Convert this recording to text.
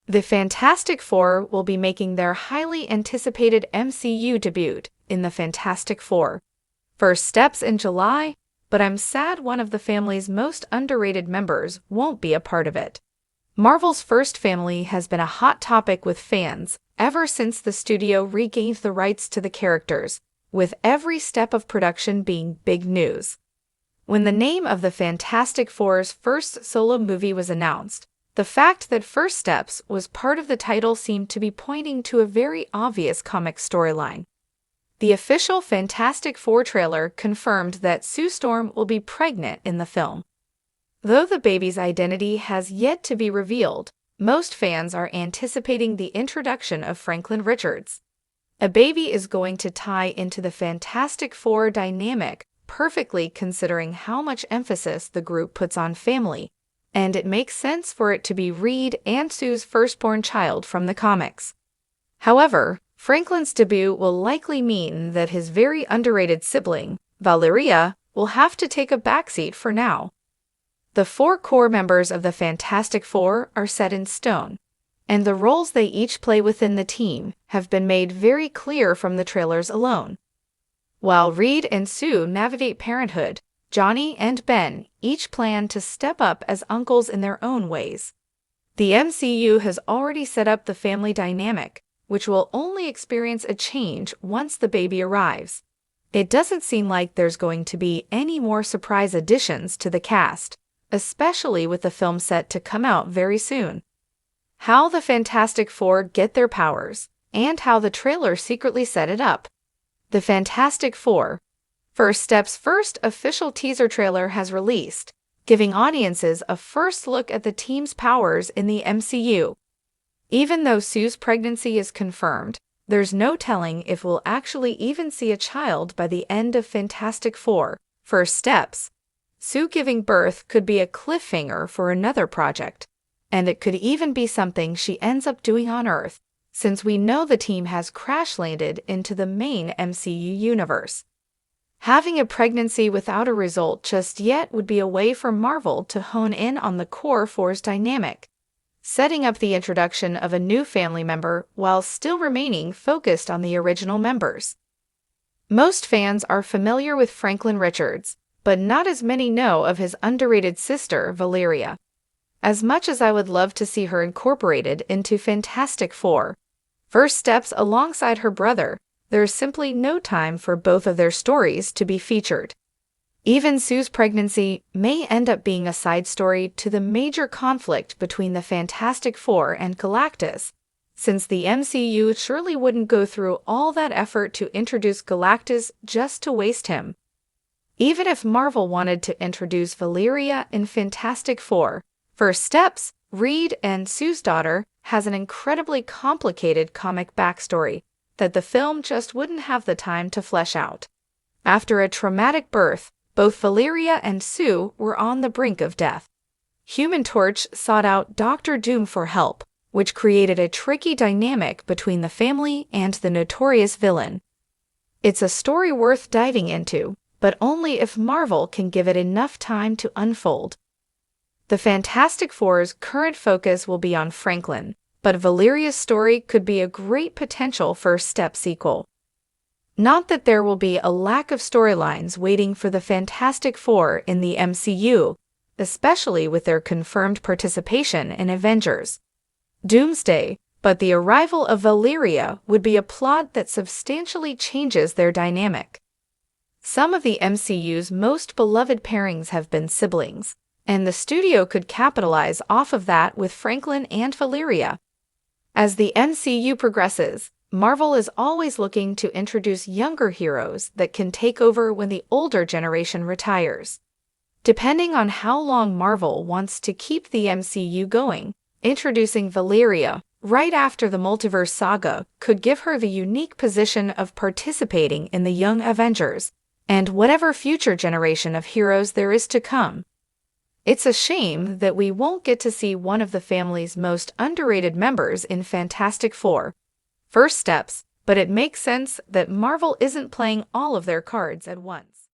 The Fantastic Four will be making their highly anticipated MCU debut in the Fantastic Four. First steps in July, but I'm sad one of the family's most underrated members won't be a part of it. Marvel's first family has been a hot topic with fans ever since the studio regained the rights to the characters, with every step of production being big news. When the name of the Fantastic Four's first solo movie was announced, the fact that First Steps was part of the title seemed to be pointing to a very obvious comic storyline. The official Fantastic Four trailer confirmed that Sue Storm will be pregnant in the film. Though the baby's identity has yet to be revealed, most fans are anticipating the introduction of Franklin Richards. A baby is going to tie into the Fantastic Four dynamic perfectly, considering how much emphasis the group puts on family, and it makes sense for it to be Reed and Sue's firstborn child from the comics. However, Franklin's debut will likely mean that his very underrated sibling, Valeria, will have to take a backseat for now. The four core members of the Fantastic Four are set in stone, and the roles they each play within the team have been made very clear from the trailers alone. While Reed and Sue navigate parenthood, Johnny and Ben each plan to step up as uncles in their own ways. The MCU has already set up the family dynamic, which will only experience a change once the baby arrives. It doesn't seem like there's going to be any more surprise additions to the cast, especially with the film set to come out very soon. How the Fantastic Four get their powers, and how the trailer secretly set it up. The Fantastic Four First Steps' first official teaser trailer has released, giving audiences a first look at the team's powers in the MCU. Even though Sue's pregnancy is confirmed, there's no telling if we'll actually even see a child by the end of Fantastic Four First Steps. Sue giving birth could be a cliffhanger for another project, and it could even be something she ends up doing on Earth, since we know the team has crash-landed into the main MCU universe. Having a pregnancy without a result just yet would be a way for Marvel to hone in on the core Four's dynamic, setting up the introduction of a new family member while still remaining focused on the original members. Most fans are familiar with Franklin Richards, but not as many know of his underrated sister, Valeria. As much as I would love to see her incorporated into Fantastic Four First Steps alongside her brother, there is simply no time for both of their stories to be featured. Even Sue's pregnancy may end up being a side story to the major conflict between the Fantastic Four and Galactus, since the MCU surely wouldn't go through all that effort to introduce Galactus just to waste him. Even if Marvel wanted to introduce Valeria in Fantastic Four First Steps, Reed and Sue's daughter has an incredibly complicated comic backstory that the film just wouldn't have the time to flesh out. After a traumatic birth, both Valeria and Sue were on the brink of death. Human Torch sought out Dr. Doom for help, which created a tricky dynamic between the family and the notorious villain. It's a story worth diving into, but only if Marvel can give it enough time to unfold. The Fantastic Four's current focus will be on Franklin, but Valeria's story could be a great potential First Step sequel. Not that there will be a lack of storylines waiting for the Fantastic Four in the MCU, especially with their confirmed participation in Avengers Doomsday, but the arrival of Valeria would be a plot that substantially changes their dynamic. Some of the MCU's most beloved pairings have been siblings, and the studio could capitalize off of that with Franklin and Valeria. As the MCU progresses, Marvel is always looking to introduce younger heroes that can take over when the older generation retires. Depending on how long Marvel wants to keep the MCU going, introducing Valeria right after the multiverse saga could give her the unique position of participating in the Young Avengers and whatever future generation of heroes there is to come. It's a shame that we won't get to see one of the family's most underrated members in Fantastic Four First Steps, but it makes sense that Marvel isn't playing all of their cards at once.